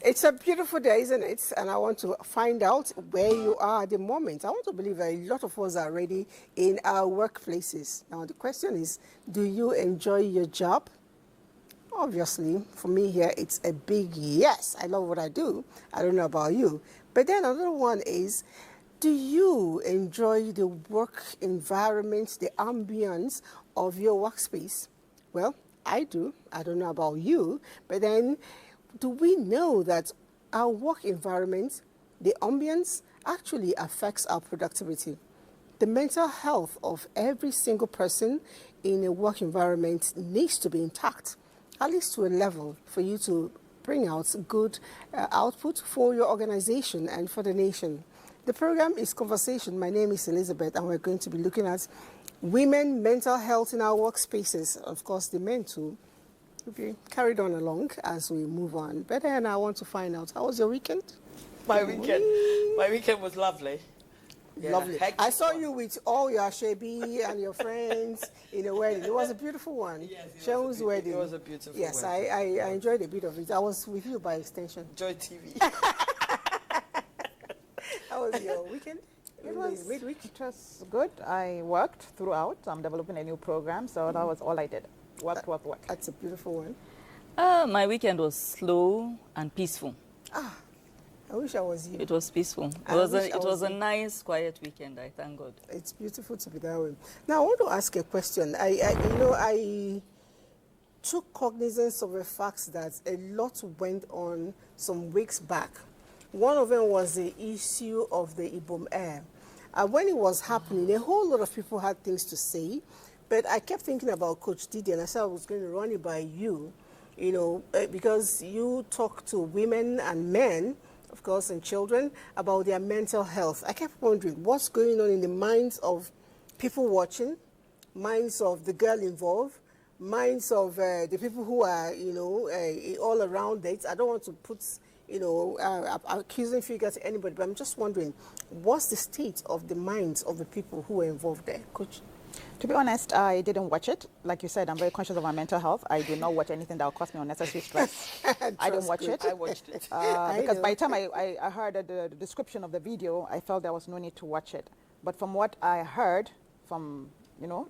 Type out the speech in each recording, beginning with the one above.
It's a beautiful day, isn't it? And I want to find out where you are at the moment. I want to believe that a lot of us are already in our workplaces. Now, the question is, do you enjoy your job? Obviously, for me here, it's a big yes. I love what I do. I don't know about you. But then another one is, do you enjoy the work environment, the ambience of your workspace? Well, I do. I don't know about you. But then, do we know that our work environment, the ambience, actually affects our productivity? The mental health of every single person in a work environment needs to be intact, at least to a level for you to bring out good output for your organization and for the nation. The program is Conversation. My name is Elizabeth, and we're going to be looking at women mental health in our workspaces. Of course, the men too. Okay, carried on along as we move on. But then I want to find out, how was your weekend? My weekend was lovely. Yeah, lovely. I saw you with all your Shebi and your friends in a wedding. It was a beautiful one. Yes, Sean's wedding. It was a beautiful wedding. Yes, I enjoyed a bit of it. I was with you by extension. Joy TV. How was your weekend? It was midweek. It was good. I worked throughout. I'm developing a new program, so that was all I did. Work. That's a beautiful one. My weekend was slow and peaceful. I wish I was you. It was peaceful. It was a nice, quiet weekend. I thank God. It's beautiful to be that way. Now, I want to ask a question. I took cognizance of the fact that a lot went on some weeks back. One of them was the issue of the Ibom Air. When it was happening, a whole lot of people had things to say. But I kept thinking about Coach Didi, and I said I was going to run it by you, because you talk to women and men, of course, and children about their mental health. I kept wondering what's going on in the minds of people watching, minds of the girl involved, minds of the people who are, all around it. I don't want to put, accusing figures to anybody, but I'm just wondering, what's the state of the minds of the people who are involved there, Coach? To be honest, I didn't watch it. Like you said, I'm very conscious of my mental health. I do not watch anything that will cause me unnecessary stress. I didn't watch it. I watched it. Because by the time I heard the description of the video, I felt there was no need to watch it. But from what I heard from,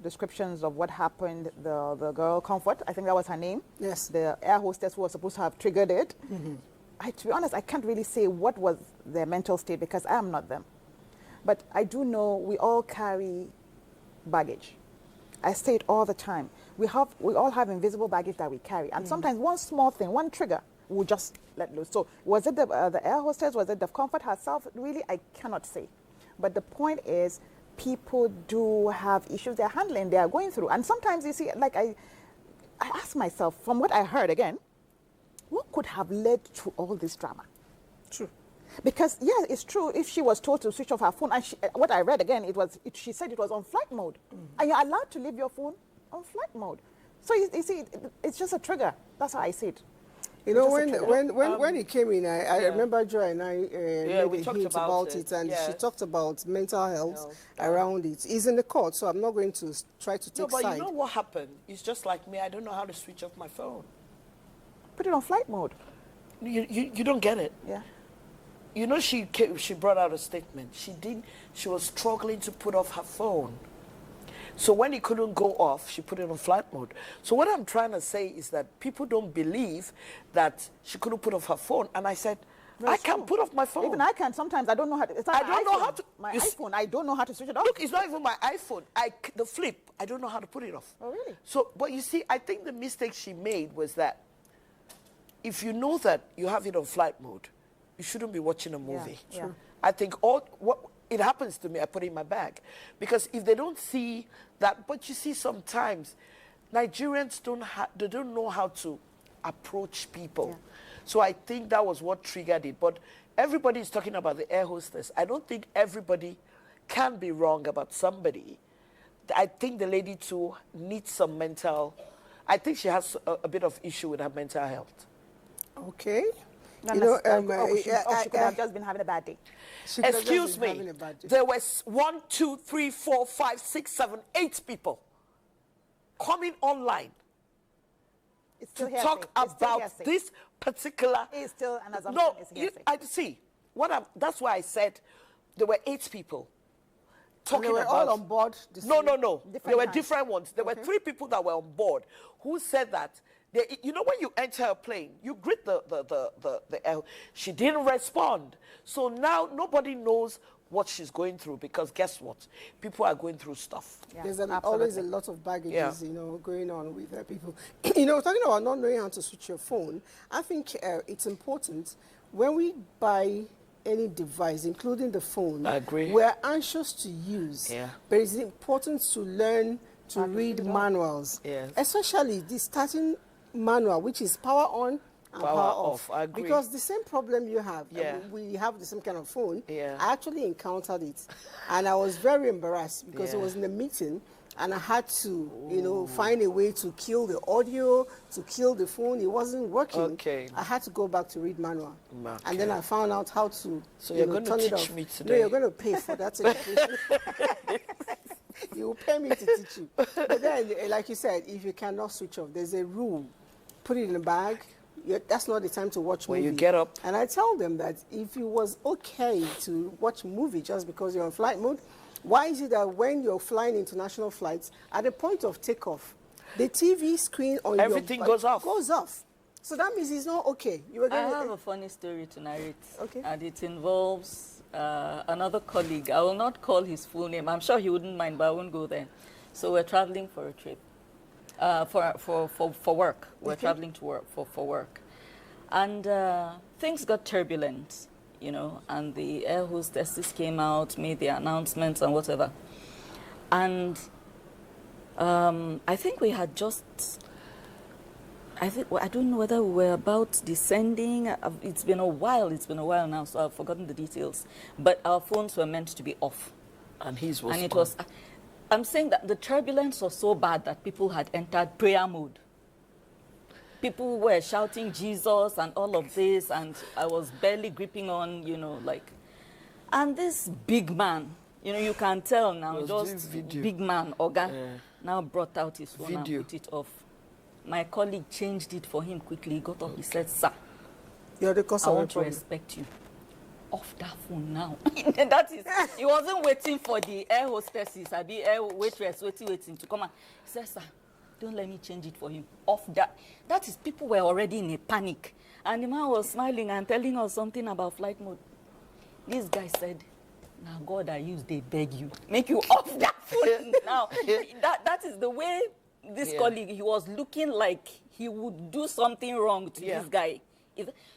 descriptions of what happened, the girl, Comfort, I think that was her name. Yes. The air hostess who was supposed to have triggered it. Mm-hmm. To be honest, I can't really say what was their mental state because I am not them. But I do know we all carry baggage. I say it all the time. We all have invisible baggage that we carry, and sometimes one small thing, one trigger, will just let loose. So was it the air hostess? Was it the Comfort herself? Really, I cannot say. But the point is, people do have issues they're handling, they are going through, and sometimes you see, like I ask myself, from what I heard again, what could have led to all this drama? True. Because, yeah, it's true, if she was told to switch off her phone, and what I read again, she said it was on flight mode. Mm-hmm. And you're allowed to leave your phone on flight mode. So, you see, it's just a trigger. That's how I see it. When it came in, I remember Joy and I we talked about it, and she talked about mental health around it. It's in the court, so I'm not going to try to take side. But you know what happened? It's just like me, I don't know how to switch off my phone. Put it on flight mode. You don't get it. Yeah. She brought out a statement. She was struggling to put off her phone. So when it couldn't go off, she put it on flight mode. So what I'm trying to say is that people don't believe that she couldn't put off her phone. And I said, I can't put off my phone. Even I can. Sometimes I don't know how to. I don't know how to. My iPhone, I don't know how to switch it off. Look, it's not even my iPhone. The flip, I don't know how to put it off. Oh, really? So, but you see, I think the mistake she made was that if you know that you have it on flight mode, you shouldn't be watching a movie. Yeah. I think it happens to me, I put it in my bag. Because if they don't see that, but you see sometimes Nigerians don't know how to approach people. Yeah. So I think that was what triggered it. But everybody is talking about the air hostess. I don't think everybody can be wrong about somebody. I think the lady too needs some I think she has a bit of issue with her mental health. Okay. She could have just been having a bad day. Excuse me. There was 1, 2, 3, 4, 5, 6, 7, 8 people coming online to talk about this particular. It's still an assumption. No, It's you, hearsay. I see. That's why I said there were 8 people And talking they were about. all on board. The No, same- no, no. Different There were times. different ones. There were 3 people that were on board who said that. You know, when you enter a plane, you greet the air. She didn't respond. So now nobody knows what she's going through, because guess what? People are going through stuff. Yeah, There's absolutely. always a lot of baggages, Yeah. you know, going on with people. You know, talking about not knowing how to switch your phone, I think it's important when we buy any device, including the phone, I agree. we're anxious to use. Yeah. But it's important to learn to read manuals, Yes. especially the starting manual, which is power on and Power power off. I agree. Because the same problem you have, Yeah. we have the same kind of phone. Yeah. I actually encountered it, and I was very embarrassed because it Yeah. was in a meeting, and I had to, you know, find a way to kill the audio, to kill the phone. It wasn't working. Okay. I had to go back to read manual, Okay. and then I found out how to. So you you're know, going to turn it teach off. me No, today. you're going to pay for that education. You will pay me to teach you. But then, like you said, if you cannot switch off, there's a rule. Put it in a bag. That's not the time to watch When movie. you get up. And I tell them that if it was okay to watch movie just because you're on flight mode, why is it that when you're flying international flights, at the point of takeoff, the TV screen on Everything your goes off. Goes off. So that means it's not okay. You were I going have a funny story to narrate. Okay. And it involves another colleague. I will not call his full name. I'm sure he wouldn't mind, but I won't go there. So we're traveling for a trip, for work. We're traveling to work for work. And things got turbulent, you know, and the air hostesses came out, made the announcements and whatever. And I think we had just, I don't know whether we were about descending. It's been a while now, so I've forgotten the details. But our phones were meant to be off. And his was And it on. was, I'm saying that the turbulence was so bad that people had entered prayer mode. People were shouting Jesus and all of this, and I was barely gripping on, you know, like, and this big man, you know, you can tell now, Was doing just video. big man, Oga, Yeah. now brought out his phone Video. and put it off. My colleague changed it for him quickly. He got up, he said, "Sir, You're the cause I of the want to problem. respect you. Off that phone now." And that is, he wasn't waiting for the air hostesses, the air waitress waiting to come. And he said, "Sir, don't let me change it for him. Off that." That is, people were already in a panic. And the man was smiling and telling us something about flight mode. This guy said, "Now God I use, they beg you. Make you off that phone now." That is the way this Yeah. colleague, he was looking like he would do something wrong to Yeah. this guy.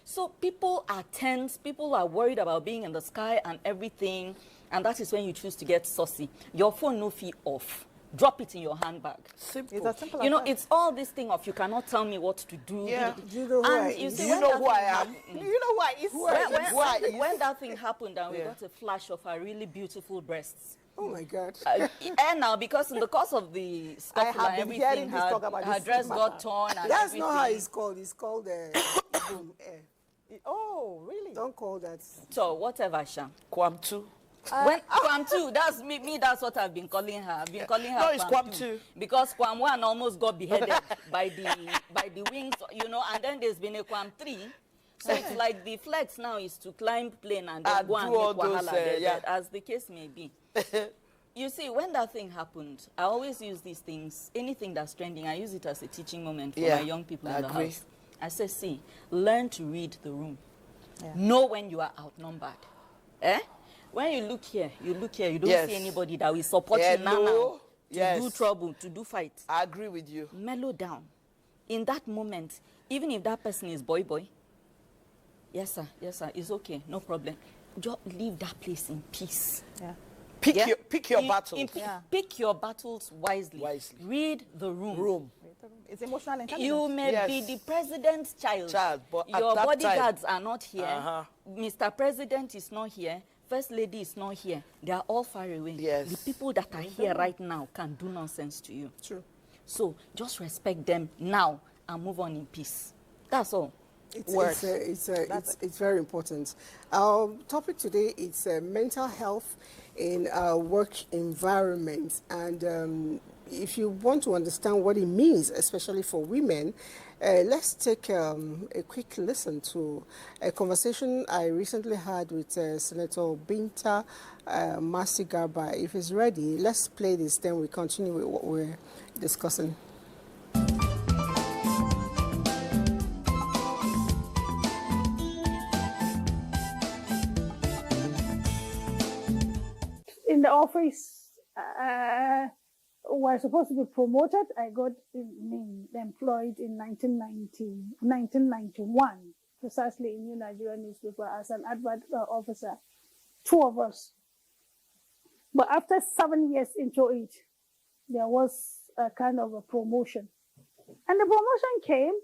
So people are tense, people are worried about being in the sky and everything, and that is when you choose to get saucy. Your phone no fee off. Drop it in your handbag. Simple. It's as simple You as know, that. it's all this thing of you cannot tell me what to do. Yeah. Do you know who I And you is? see, Do you when know that who I thing am? happened- You know why? It's when that thing happened and we Yeah. got a flash of her really beautiful breasts. Oh my God. And now, because in the course of the scuffle have and been hearing everything, this talk about her this dress matter. got torn and That's everything. not how it's called. It's called boom. Oh, really? Don't call that. So, whatever, Sham. Kwam too. When Kwam 2, that's me, that's what I've been calling her. I've been calling her No, it's Kwam 2. 2. Because Kwam 1 almost got beheaded by the wings, you know, and then there's been a Kwam 3. So it's like the flex now is to climb plane and then And go and do all make wahala those, there, yeah. as the case may be. You see, when that thing happened, I always use these things, anything that's trending, I use it as a teaching moment for Yeah, my young people I in the agree. house. I say, see, learn to read the room. Yeah. Know when you are outnumbered. Eh? When you look here, you don't Yes. see anybody that will support you now Hello? to Yes. do trouble, to do fight. I agree with you. Mellow down. In that moment, even if that person is boy, yes sir, it's okay, no problem. Just leave that place in peace. Yeah. Pick your battles. Yeah. Pick your battles wisely. Read the room. It's emotional intelligence. You may Yes. be the president's child. But at your that bodyguards time- are not here. Uh-huh. Mr. President is not here. First lady is not here. They are all far away. Yes. The people that are here right now can do nonsense to you. True. So just respect them now and move on in peace. That's all. It's very important. Our topic today is mental health in work environments. And if you want to understand what it means, especially for women, Let's take a quick listen to a conversation I recently had with Senator Binta Masi Garba. If he's ready, let's play this, then we continue with what we're discussing. In the office, was supposed to be promoted. I got employed in 1991, precisely in New Nigerian newspaper as an advert officer, 2 of us. But after 7 years into it, there was a kind of a promotion. And the promotion came.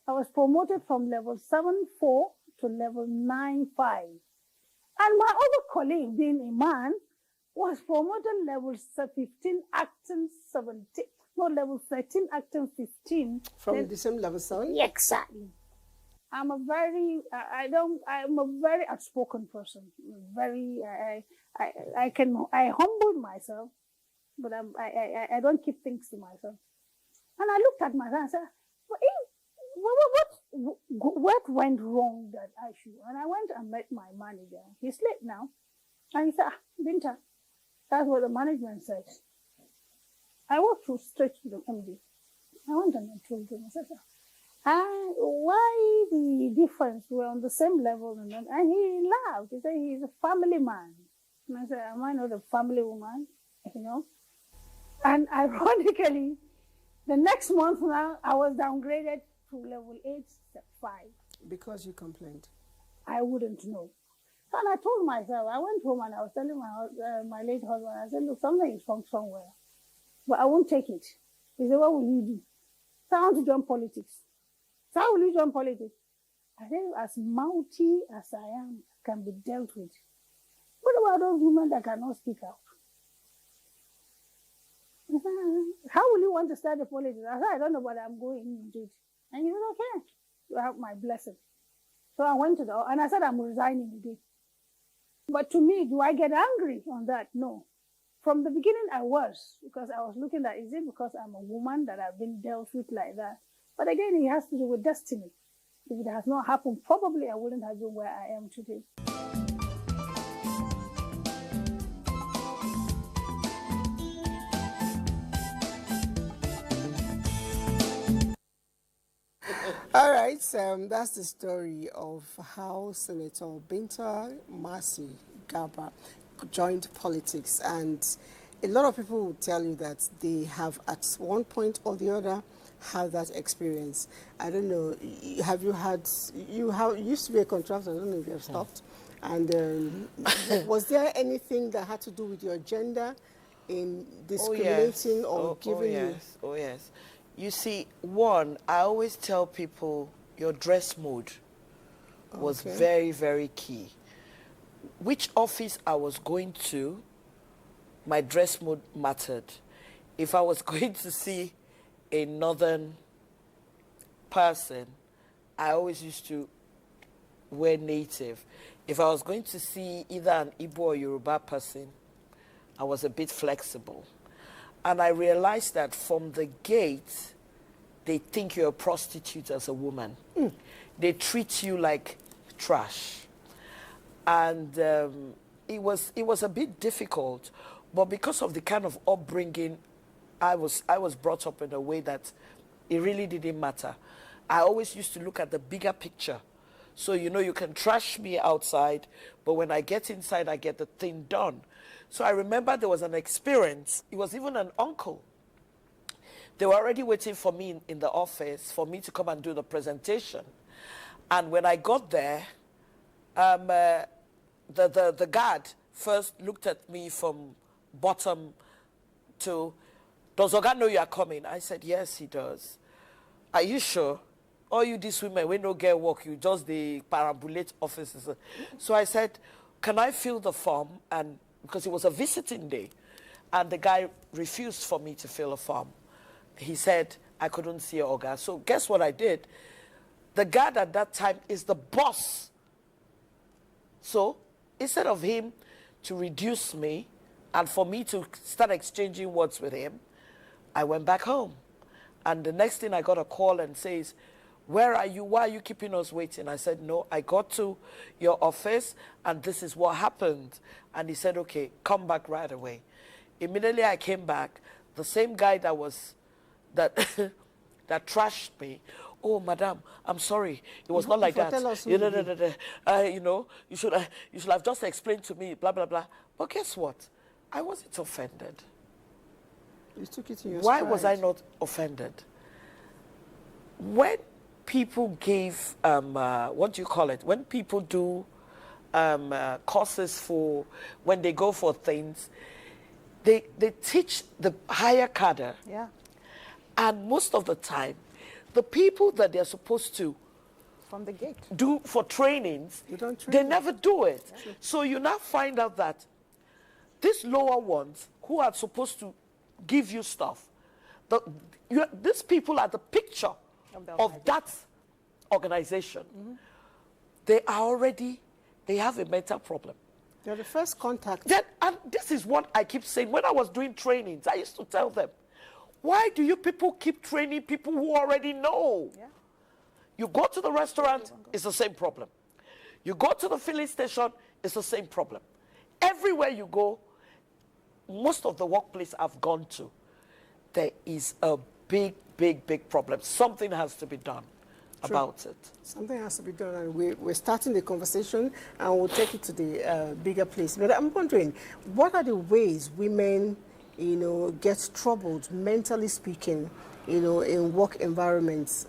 I was promoted from level 7.4 to level 9.5. And my other colleague, being a man, was promoted level 15, acting 17, no, level 13, acting 15. From the same level 7? Exactly. I'm a very, I'm a very outspoken person. Very, I humble myself, but I don't keep things to myself. And I looked at myself and said, what went wrong that I should? And I went and met my manager. He's late now. And he said, Binta, that's what the management says. I walked straight to the MD. I went and I told him, I said, why the difference? We're on the same level. And he laughed. He said, he's a family man. And I said, am I not a family woman? You know? And ironically, the next month now, I was downgraded to level 8, step 5. Because you complained? I wouldn't know. And I told myself, I went home and I was telling my late husband, I said, look, something is wrong somewhere, but I won't take it. He said, what will you do? So I want to join politics. So how will you join politics? I said, as mouthy as I am, can be dealt with. What about those women that cannot speak out? How will you want to start a politics? I said, I don't know, but I'm going into it. And he said, okay, you have my blessing. So I went to and I said, I'm resigning again. But to me, do I get angry on that? No. From the beginning, I was, because I was looking at, is it because I'm a woman that I've been dealt with like that? But again, it has to do with destiny. If it has not happened, probably I wouldn't have been where I am today. All right, that's the story of how Senator Binta Masi Garba joined politics. And a lot of people will tell you that they have, at one point or the other, had that experience. I don't know, have you had, you used to be a contractor, I don't know if you have stopped. And was there anything that had to do with your gender in discriminating or giving you? Oh, yes. You see, one, I always tell people your dress mode was very, very key. Which office I was going to, my dress mode mattered. If I was going to see a northern person, I always used to wear native. If I was going to see either an Igbo or Yoruba person, I was a bit flexible. And I realized that from the gate, they think you're a prostitute as a woman. They treat you like trash. And it was a bit difficult, but because of the kind of upbringing I was brought up in a way that it really didn't matter. I always used to look at the bigger picture. So, you know, you can trash me outside, but when I get inside, I get the thing done. So I remember there was an experience. It was even an uncle. They were already waiting for me in the office for me to come and do the presentation. And when I got there, the guard first looked at me from bottom to, does Oga know you are coming? I said, yes, he does. Are you sure? All you these women, we no get work, you just the parambulate offices. So I said, can I fill the form? And because it was a visiting day, and the guy refused for me to fill a form. He said I couldn't see Oga. So guess what I did? The guard at that time is the boss. So instead of him to reduce me and for me to start exchanging words with him, I went back home. And the next thing I got a call and says, where are you? Why are you keeping us waiting? I said, no, I got to your office and this is what happened. And he said, okay, come back right away. Immediately I came back. The same guy that that trashed me. Oh, madam, I'm sorry. It was not like that. You know, you should have just explained to me, blah, blah, blah. But guess what? I wasn't offended. You took it in your Why stride. was I not offended? When people give, what do you call it? When people do courses for, when they go for things, they teach the higher cadre. Yeah. And most of the time, the people that they're supposed to From the gate. do for trainings, You don't train they them. never do it. So you now find out that these lower ones who are supposed to give you stuff, these people are the picture of that organization. They have a mental problem. They're the first contact. And this is what I keep saying. When I was doing trainings, I used to tell them, why do you people keep training people who already know? Yeah. You go to the restaurant, it's the same problem. You go to the filling station, it's the same problem. Everywhere you go, most of the workplace I've gone to, there is a big, big, big problem. Something has to be done about it. Something has to be done, and we're starting the conversation, and we'll take it to the bigger place. But I'm wondering, what are the ways women, get troubled, mentally speaking, in work environments?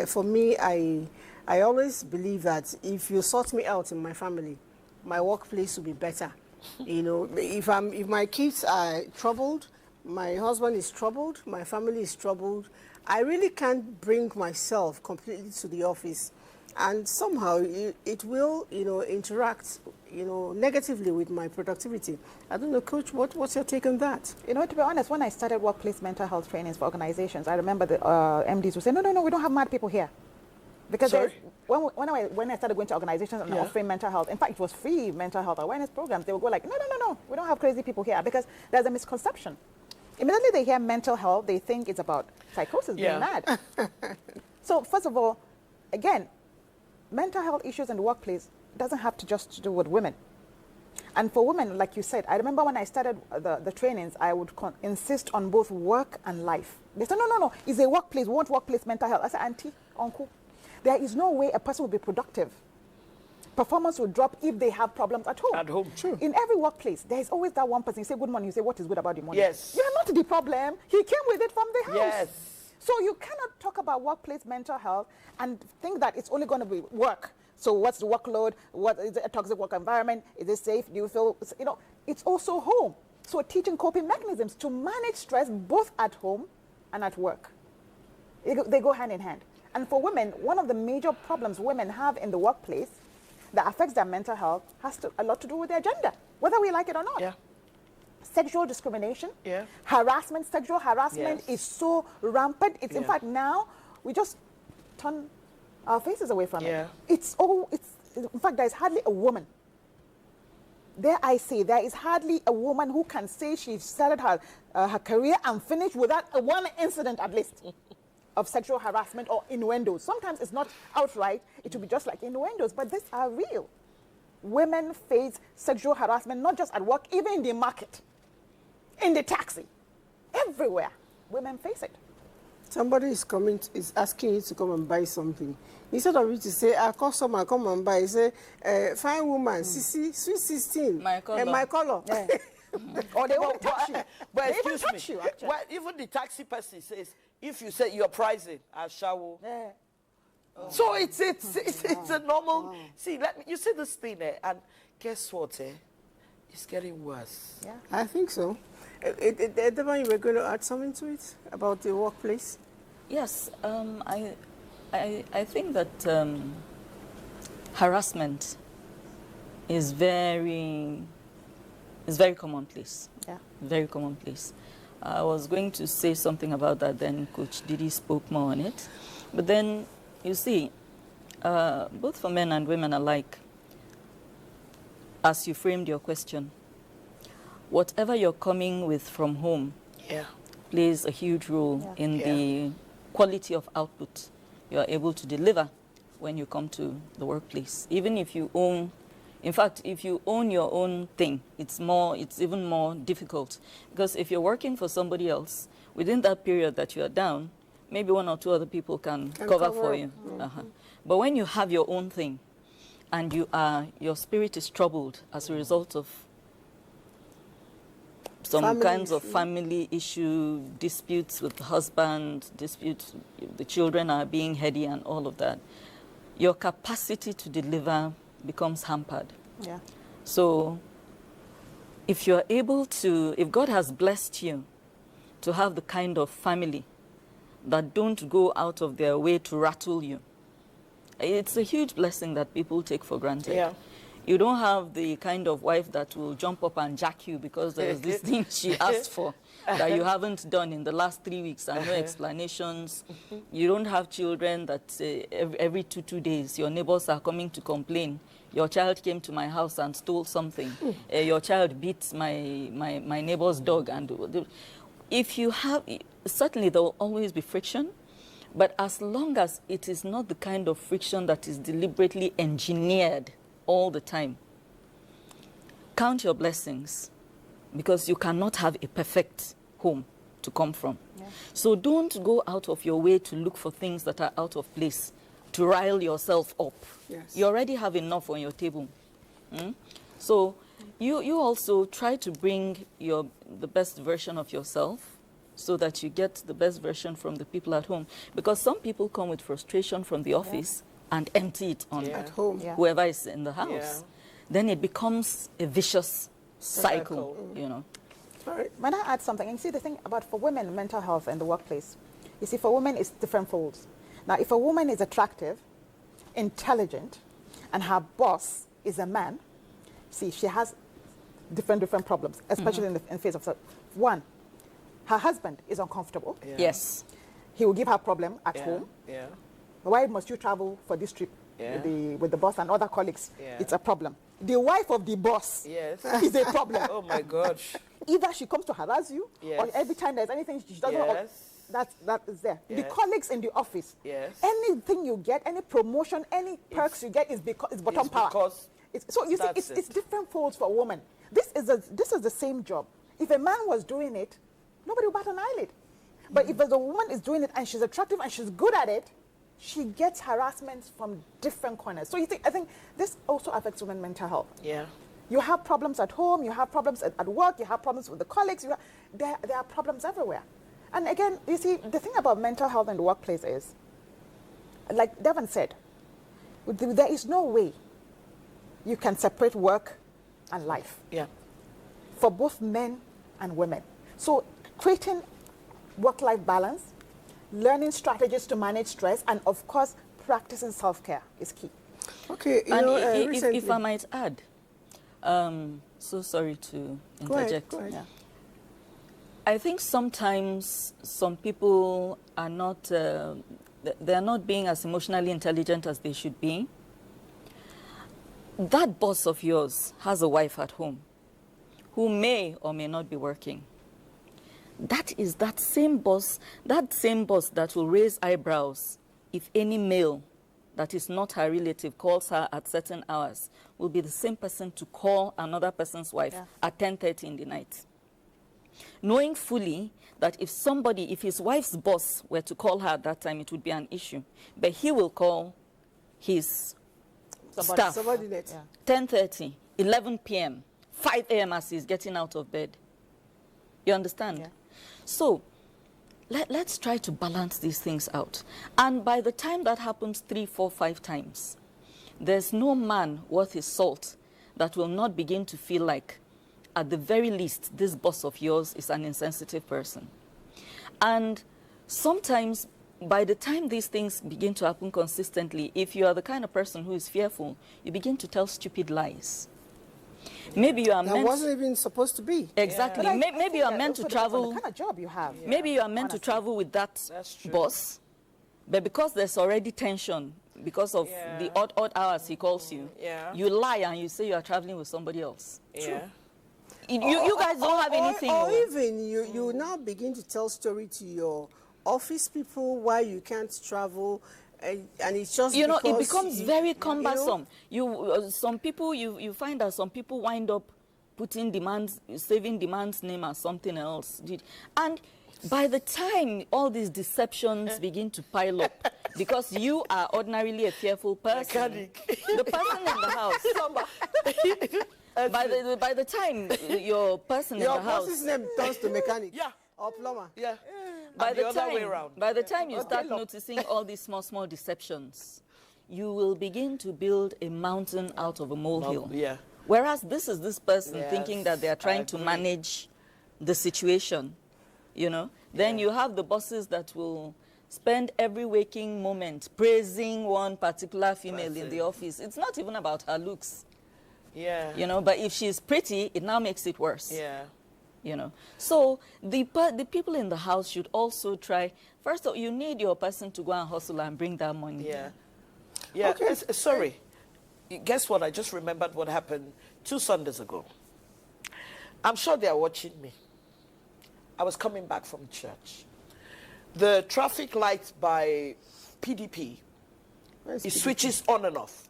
For me, I always believe that if you sort me out in my family, my workplace will be better. If my kids are troubled, my husband is troubled, my family is troubled, I really can't bring myself completely to the office, and somehow it will, interact, negatively with my productivity. I don't know, Coach, what's your take on that? To be honest, when I started workplace mental health trainings for organizations, I remember the MDs would say, no, we don't have mad people here. Because when I started going to organizations and offering mental health, in fact, it was free mental health awareness programs, they would go like, no, we don't have crazy people here, because there's a misconception. Immediately they hear mental health, they think it's about psychosis, being mad. So first of all, again, mental health issues in the workplace doesn't have to just do with women. And for women, like you said, I remember when I started the trainings, I would insist on both work and life. They said, no, it's a workplace, we want workplace mental health. I said, auntie, uncle, there is no way a person will be productive. Performance will drop if they have problems at home. At home, true. In every workplace, there is always that one person. You say, good morning. You say, what is good about the morning? Yes. You are not the problem. He came with it from the house. Yes. So you cannot talk about workplace mental health and think that it's only going to be work. So what's the workload? What is it, a toxic work environment? Is it safe? Do you feel, it's also home. So teaching coping mechanisms to manage stress both at home and at work. They go hand in hand. And for women, one of the major problems women have in the workplace that affects their mental health has a lot to do with their gender, whether we like it or not. Yeah. Sexual discrimination, harassment, sexual harassment is so rampant. It's in fact now we just turn our faces away from it. In fact, there is hardly a woman. There I say, there is hardly a woman who can say she started her career and finished without one incident at least of sexual harassment or innuendos. Sometimes it's not outright, it will be just like innuendos, but these are real. Women face sexual harassment, not just at work, even in the market, in the taxi, everywhere. Women face it. Somebody is asking you to come and buy something. Instead of you to say, a customer, come and buy, say, fine woman, Sissy, sweet 16, my color. My color. Yeah. Or they won't touch you. But They even excuse touch me, you, actually. well, even the taxi person says, if you say you're pricing, I shall. Yeah. So it's a normal. See, you see this thing there, and guess what? It's getting worse. Yeah. I think so. Edema, you were going to add something to it about the workplace? Yes, I think that harassment is very commonplace. Yeah. Very commonplace. I was going to say something about that, then Coach Didi spoke more on it. But then, you see, both for men and women alike, as you framed your question, whatever you're coming with from home plays a huge role in the quality of output you are able to deliver when you come to the workplace. Even if you own, in fact, if you own your own thing, it's even more difficult. Because if you're working for somebody else, within that period that you are down, maybe one or two other people can cover for you. But when you have your own thing, and your spirit is troubled as a result of some kinds of family issue, disputes with the husband, disputes, the children are being heady and all of that, your capacity to deliver becomes hampered. Yeah. So if you're able to, if God has blessed you to have the kind of family that don't go out of their way to rattle you, it's a huge blessing that people take for granted. Yeah. You don't have the kind of wife that will jump up and jack you because there's this thing she asked for that you haven't done in the last 3 weeks and no explanations. You don't have children that every two days your neighbors are coming to complain. Your child came to my house and stole something. Your child beat my neighbor's dog. And if you have, certainly there will always be friction. But as long as it is not the kind of friction that is deliberately engineered all the time, count your blessings, because you cannot have a perfect home to come from. Yeah. So don't go out of your way to look for things that are out of place, to rile yourself up. Yes. You already have enough on your table. So you also try to bring the best version of yourself, so that you get the best version from the people at home. Because some people come with frustration from the office and empty it on at home, whoever is in the house. Yeah. Then it becomes a vicious cycle, you know. Right. When I add something, and you see the thing about for women, mental health in the workplace, you see for women it's different folds. Now, if a woman is attractive, intelligent, and her boss is a man, see, she has different problems, especially in the face of one. Her husband is uncomfortable. Yeah. Yes. He will give her problem at home. Yeah. Why must you travel for this trip with the boss and other colleagues? Yeah. It's a problem. The wife of the boss is a problem. Oh my gosh. Either she comes to harass you, or every time there's anything she doesn't know, that is there. The colleagues in the office, anything you get, any promotion, any perks you get is bottom power. So you see, it's different folds for a woman. This is the same job. If a man was doing it, nobody will bat an eyelid. But if a woman is doing it and she's attractive and she's good at it, she gets harassment from different corners. So you think, I think this also affects women's mental health. Yeah. You have problems at home, you have problems at work, you have problems with the colleagues, there are problems everywhere. And again, you see, the thing about mental health in the workplace is, like Devon said, there is no way you can separate work and life. Yeah. For both men and women. So creating work-life balance, learning strategies to manage stress, and of course, practicing self-care is key. Okay, if I might add, so sorry to interject. Go ahead. Yeah. I think sometimes some people are not, they're not being as emotionally intelligent as they should be. That boss of yours has a wife at home who may or may not be working. That is that same boss that will raise eyebrows if any male that is not her relative calls her at certain hours, will be the same person to call another person's wife at 10:30 in the night. Knowing fully that if his wife's boss were to call her at that time, it would be an issue. But he will call his staff, 10:30, 11 p.m., 5 a.m. as he's getting out of bed. You understand? Yeah. So let's try to balance these things out. And by the time that happens 3, 4, 5 times, there's no man worth his salt that will not begin to feel like, at the very least, this boss of yours is an insensitive person. And sometimes, by the time these things begin to happen consistently, if you are the kind of person who is fearful, you begin to tell stupid lies. Maybe you are meant... That wasn't even supposed to be. Exactly. Yeah. Maybe you are meant to travel... The kind of job you have. Yeah. Maybe you are meant to travel with that boss, but because there's already tension, because of the odd hours he calls you, you lie and you say you are traveling with somebody else. Yeah. You guys don't have anything. Or even you now begin to tell story to your office people why you can't travel and it's just you know, it because becomes you- very you know, cumbersome. Some people, you find that some people wind up putting demands, saving demands name as something else. And by the time all these deceptions begin to pile up, because you are ordinarily a fearful person, the person in the house, by the time your person in your the house, boss's name turns to mechanic. Yeah. Or plumber. Yeah. by And the other way time, around. by the time you start noticing all these small deceptions, you will begin to build a mountain out of a molehill. Yeah. Whereas this is this person Yes, thinking that they are trying to agree. manage the situation, you know. Then you have the bosses that will spend every waking moment praising one particular female in the office. It's not even about her looks, Yeah. you know, but if she's pretty, it now makes it worse. Yeah. You know, so the people in the house should also try. First of all, you need your person to go and hustle and bring that money. Yeah. Yeah. Okay. Sorry. Guess what? I just remembered what happened 2 Sundays ago. I'm sure they are watching me. I was coming back from church. The traffic light by PDP, Where's it PDP? switches on and off.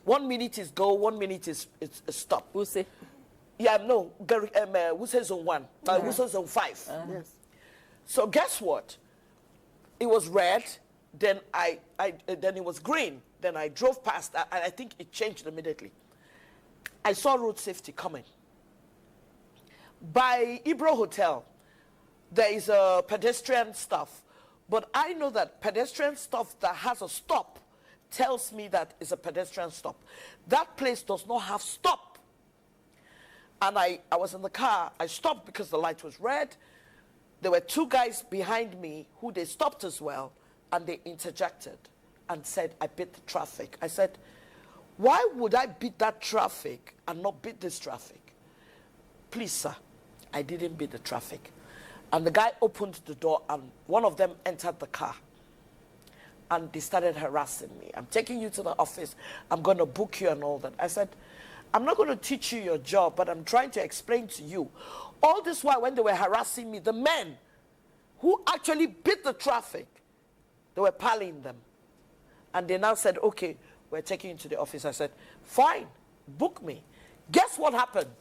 1 minute is go, 1 minute is stop. We'll say, Yeah, no, Wuse Zone 1, Wuse Zone 5. Yes. So guess what? It was red, then then it was green. Then I drove past, and I think it changed immediately. I saw road safety coming. By Ibro Hotel, there is a pedestrian stuff, but I know that pedestrian stuff that has a stop tells me that it's a pedestrian stop. That place does not have stop. And I was in the car. I stopped because the light was red. There were 2 guys behind me who they stopped as well, and they interjected and said, I beat the traffic. I said, why would I beat that traffic and not beat this traffic? Please, sir, I didn't beat the traffic. And the guy opened the door, and one of them entered the car. And they started harassing me. I'm taking you to the office. I'm going to book you and all that. I said, I'm not going to teach you your job, but I'm trying to explain to you. All this while, when they were harassing me, the men who actually beat the traffic, they were palling them. And they now said, okay, we're taking you to the office. I said, fine, book me. Guess what happened?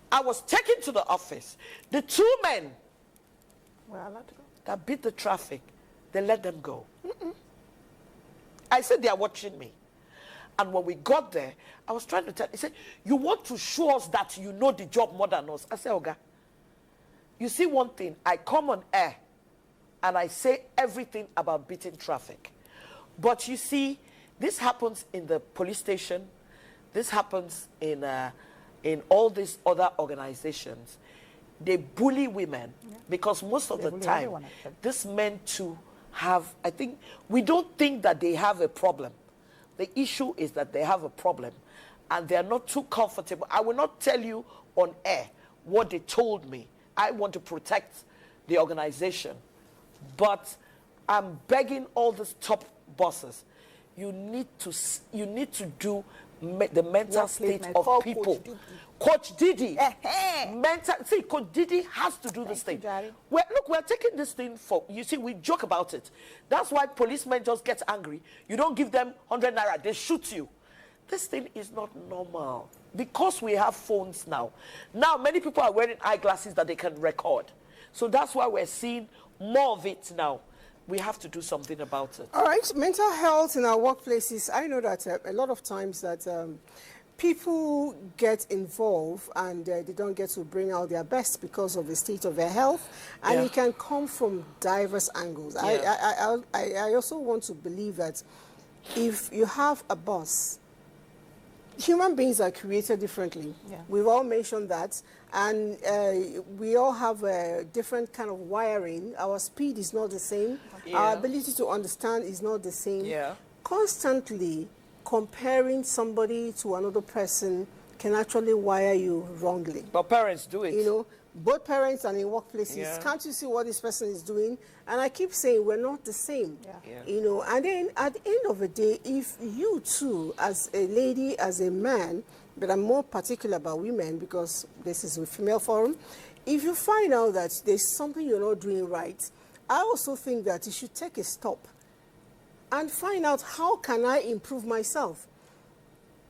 I was taken to the office. The 2 men We're allowed to go. that beat the traffic, they let them go. I said, they are watching me. And when we got there, I was trying to tell, he said, you want to show us that you know the job more than us. I said, Oga, you see one thing, I come on air and I say everything about beating traffic. But you see, this happens in the police station, this happens in all these other organizations. They bully women because most of They the bully time, everyone, actually. these men too have, I think, we don't think that they have a problem. The issue is that they have a problem and they are not too comfortable. I will not tell you on air what they told me. I want to protect the organization. But I'm begging all these top bosses, you need to do the mental Workplace state night. of Call people. Coach Didi. Coach Didi. See, Coach Didi has to do this thing. Jare. Look, we're taking this thing for, you see, we joke about it. That's why policemen just get angry. You don't give them 100 naira, they shoot you. This thing is not normal. Because we have phones now. Now, many people are wearing eyeglasses that they can record. So that's why we're seeing more of it now. We have to do something about it. All right, mental health in our workplaces. I know that a lot of times that people get involved and they don't get to bring out their best because of the state of their health, and Yeah. it can come from diverse angles. Yeah. I also want to believe that if you have a boss, human beings are created differently. Yeah. We've all mentioned that, and we all have a different kind of wiring. Our speed is not the same. Yeah. Our ability to understand is not the same. Yeah. Constantly comparing somebody to another person can actually wire you wrongly. But parents do it. You know, both parents and in workplaces, Yeah. can't you see what this person is doing? And I keep saying we're not the same. Yeah. Yeah. You know, and then at the end of the day, if you too, as a lady, as a man, but I'm more particular about women because this is a female forum, if you find out that there's something you're not doing right, I also think that you should take a stop and find out how can I improve myself.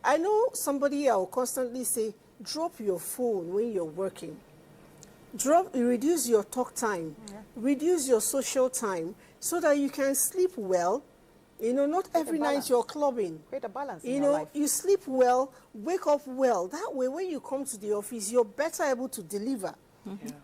I know somebody I will constantly say, drop your phone when you're working. Reduce your talk time, reduce your social time so that you can sleep well. You know, not every night you're clubbing. Create a balance You in know, your life. you sleep well, wake up well. That way, when you come to the office, you're better able to deliver.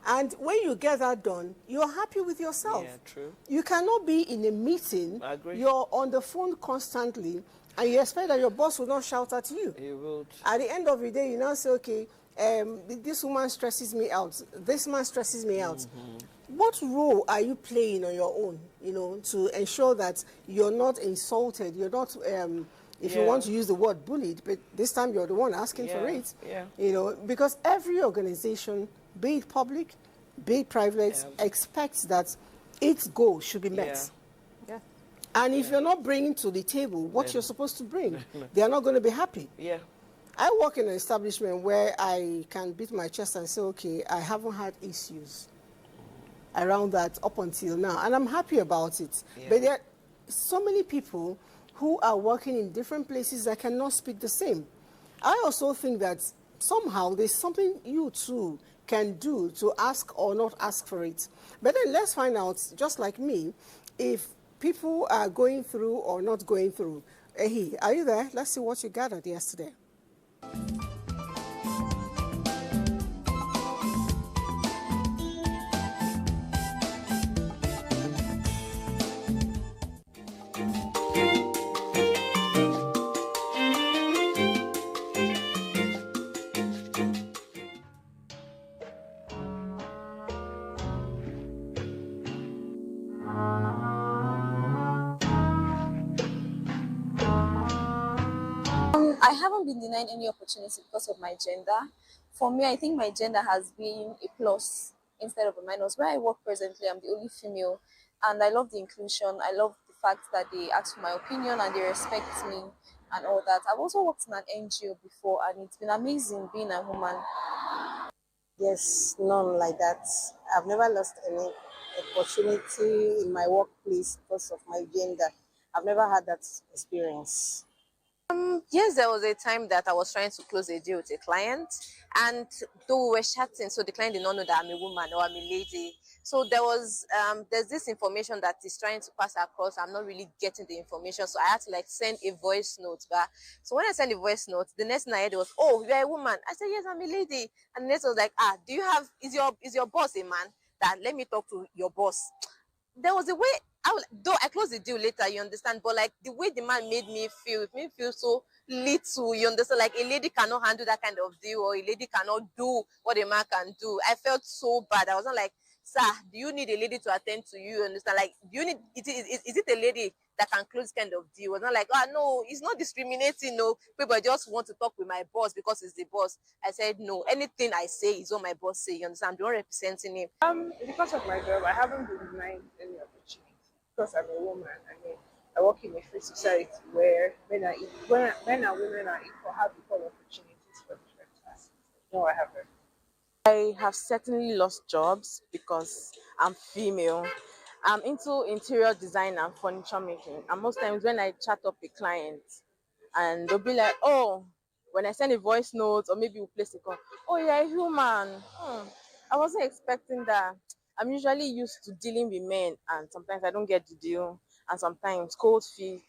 And when you get that done, you're happy with yourself. Yeah, true. You cannot be in a meeting, I agree. you're on the phone constantly, and you expect that your boss will not shout at you. He will. At the end of the day, you now say, okay, this woman stresses me out, this man stresses me out. What role are you playing on your own, you know, to ensure that you're not insulted, you're not, if you want to use the word bullied, but this time you're the one asking for it, you know, because every organization, be it public, be it private, expects that its goal should be met. Yeah. And if you're not bringing to the table what you're supposed to bring, they are not going to be happy. Yeah. I work in an establishment where I can beat my chest and say, okay, I haven't had issues around that up until now, and I'm happy about it. But there are so many people who are working in different places that cannot speak the same. I also think that somehow there's something you too can do to ask or not ask for it. But then let's find out, just like me, if people are going through or not going through. Ehi, are you there? Let's see what you gathered yesterday. I haven't been denied any opportunity because of my gender. For me, I think my gender has been a plus instead of a minus. Where I work presently, I'm the only female, and I love the inclusion. I love the fact that they ask for my opinion and they respect me and all that. I've also worked in an NGO before, and it's been amazing being a woman. Yes, none like that. I've never lost any opportunity in my workplace because of my gender. I've never had that experience. Yes, there was a time that I was trying to close a deal with a client, and though we were chatting, so the client did not know that I'm a woman or I'm a lady. So there's this information that is trying to pass across. I'm not really getting the information, so I had to like send a voice note back. So when I sent a voice note, the next thing I heard was, "Oh, you're a woman." I said, "Yes, I'm a lady." And the next was like, is your boss a man? That let me talk to your boss. There was a way though I closed the deal later, you understand, but like the way the man made me feel, it made me feel so little, you understand, like a lady cannot handle that kind of deal, or a lady cannot do what a man can do. I felt so bad. I was not like, "Sir, do you need a lady to attend to you?" You understand, like, do you need is it a lady that can close kind of deal? It was not like, "Oh no, it's not discriminating, no, people just want to talk with my boss because he's the boss." I said, "No, anything I say is what my boss say, you understand, I'm the one representing him." Because of my job, I haven't been denied any opportunity because I'm a woman. I mean, I work in a free society where men and women are equal, have equal opportunities for different tasks. No, I haven't. I have certainly lost jobs because I'm female. I'm into interior design and furniture making. And most times when I chat up a client and they'll be like, "Oh," when I send a voice note or maybe we place a call, "Oh, you're a human. I wasn't expecting that." I'm usually used to dealing with men, and sometimes I don't get the deal, and sometimes cold feet,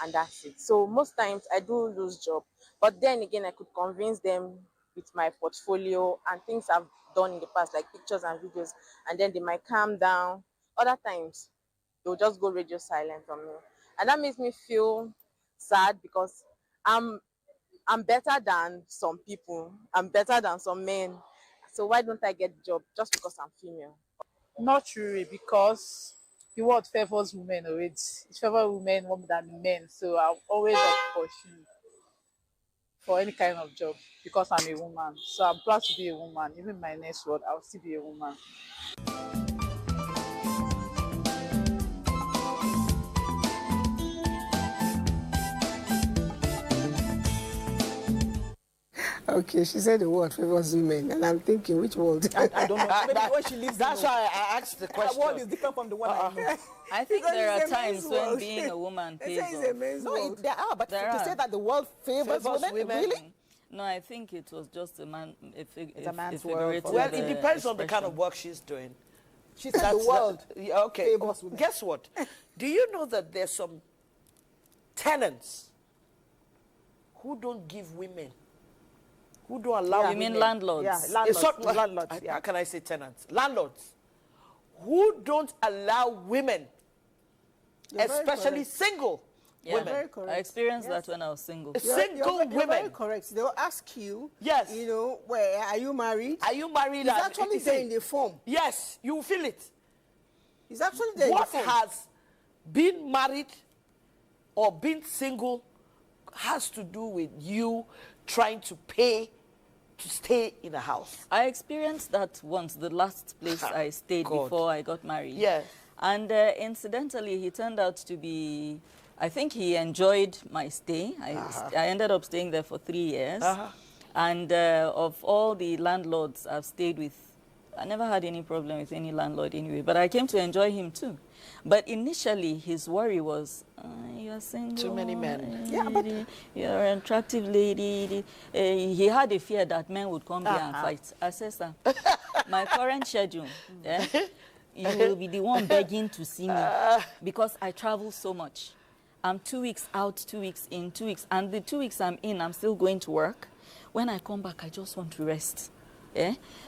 and that's it. So most times I do lose job. But then again, I could convince them with my portfolio and things I've done in the past, like pictures and videos, and then they might calm down. Other times, they'll just go radio silent on me. And that makes me feel sad because I'm better than some people. I'm better than some men. So why don't I get the job just because I'm female? Not really, because the world favors women already. It favors women more than men. So I'll always pursue for any kind of job because I'm a woman. So I'm proud to be a woman. Even in my next world, I'll still be a woman. Okay, she said the word favors women, and I'm thinking, which world? I don't know. Maybe the one she lives That's in. why I asked the That question. world is different from the one I know. I think Because there are it's a men's times when world. being a woman They pays say it's a off. men's No, world. there are, but There to are. say that the world favors Favors women, women? really? No, I think it was just a man. It's a man's world. figurative, Well, it depends on the kind expression. of work she's doing. She said the world Yeah, okay. favors women. Guess what? Do you know that there's some tenants who don't give women, who don't allow Yeah. You women? mean landlords? Yeah, It's landlords. not- landlords, How can I say tenants? Landlords who don't allow women, You're very especially correct. single Yeah. women. Very correct. I experienced that when I was single. Single You're very women. correct. They'll ask you, Yes. you know, where are you married? Are you married? It's and- actually you there see, in the form. Yes, you feel it. It's actually there What in the form. has been married or been single has to do with you trying to pay to stay in a house. I experienced that once, the last place I stayed God. before I got married. Yes. And incidentally, he turned out to be, I think he enjoyed my stay. I ended up staying there for 3 years. And of all the landlords I've stayed with, I never had any problem with any landlord anyway, but I came to enjoy him too. But initially, his worry was, you're single. Too many men. Yeah, but- You're an attractive lady. He had a fear that men would come here and fight. I said, sir, my current schedule, you will be the one begging to see me because I travel so much. I'm 2 weeks out, 2 weeks in, 2 weeks. And the 2 weeks I'm in, I'm still going to work. When I come back, I just want to rest.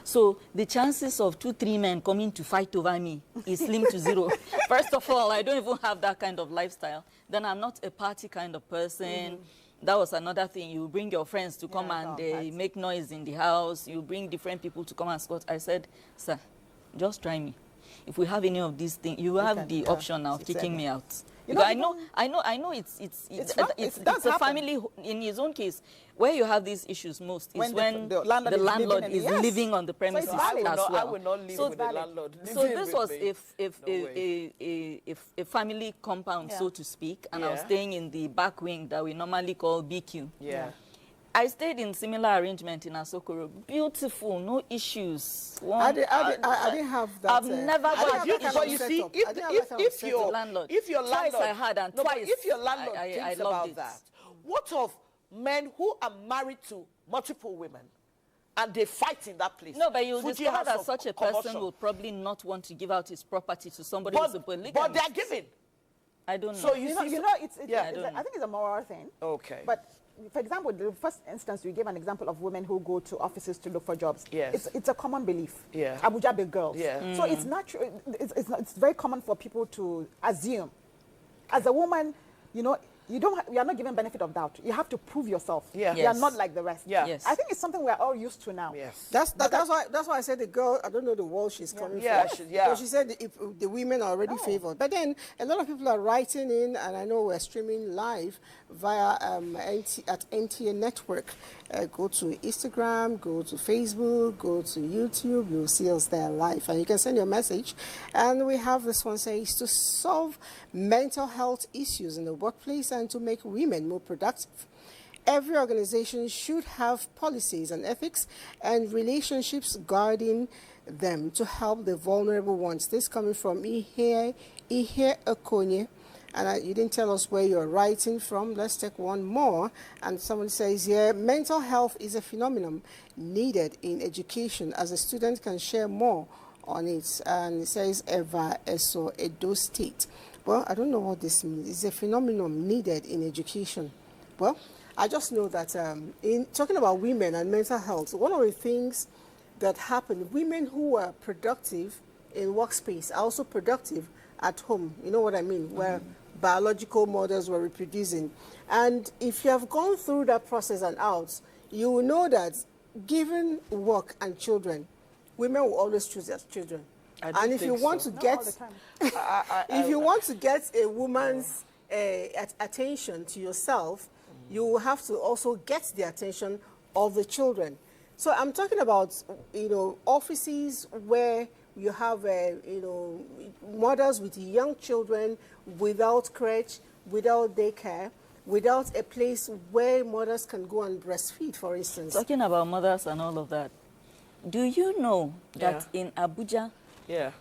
So the chances of 2, 3 men coming to fight over me is slim to zero. First of all, I don't even have that kind of lifestyle. Then I'm not a party kind of person. That was another thing. You bring your friends to come and make noise in the house. You bring different people to come and squat. I said, sir, just try me. If we have any of these things, you have the option now of kicking me out. Because I know it's a family. In his own case, where you have these issues most is when the landlord is living on the premises as well. I will not live with the landlord. So this was if a family compound, so to speak, and I was staying in the back wing that we normally call BQ. Yeah. I stayed in similar arrangement in Asokoro. Beautiful, no issues. I didn't have that. I've never had But you see, if your landlord twice I had and twice if your landlord I thinks loved about it. that, what of men who are married to multiple women and they fight in that place? No, but you'll Fuji discover House that of such a Commotion. person will probably not want to give out his property to somebody who's a polygamist. But they are giving. I don't know. So You know, I think it's a moral thing. Okay. But for example, the first instance you gave an example of women who go to offices to look for jobs. Yes. It's a common belief. Yeah. Abuja big girls. Yeah. So it's natural. It's very common for people to assume. As a woman, you know, you are not given benefit of doubt. You have to prove yourself. Yeah. You are Yes. not like the rest. Yeah. Yes. I think it's something we're all used to now. Yes. That's why I said the girl, I don't know the world she's coming Yeah, from. yeah. So she said the women are already favored. But then a lot of people are writing in, and I know we're streaming live via at NTA Network. Go to Instagram, go to Facebook, go to YouTube. You'll see us there live. And you can send your message. And we have this one says to solve mental health issues in the workplace and to make women more productive. Every organization should have policies and ethics and relationships guarding them to help the vulnerable ones. This coming from Ihe Okonye. And you didn't tell us where you're writing from. Let's take one more. And someone says here, mental health is a phenomenon needed in education as a student can share more on it. And it says Eva Eso Edo State. Well, I don't know what this means. It's a phenomenon needed in education. Well, I just know that in talking about women and mental health, one of the things that happen, women who are productive in workspace are also productive at home. You know what I mean? Where biological mothers were reproducing. And if you have gone through that process and out, you will know that given work and children, women will always choose their children. And if you want to get, if you want to get a woman's attention to yourself, you will have to also get the attention of the children. So I'm talking about, offices where you have, mothers with young children without crèche, without daycare. without a place where mothers can go and breastfeed, for instance. Talking about mothers and all of that, do you know that in Abuja, Yeah.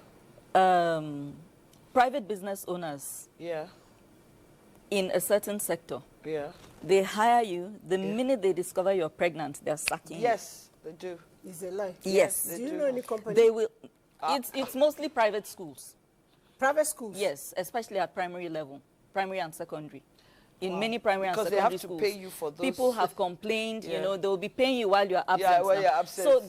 Private business owners Yeah. in a certain sector, Yeah. they hire you, the minute they discover you're pregnant, they're sacking you. Yes, they do. Is a lie. Yes. Do you know any company? They will. It's mostly private schools. Private schools? Yes, especially at primary level, primary and secondary. In many primary Because and they secondary have to schools, pay you for those. people have complained. You Yeah. know, they'll be paying you while you're absent. Yeah, while now. you're absent, So so-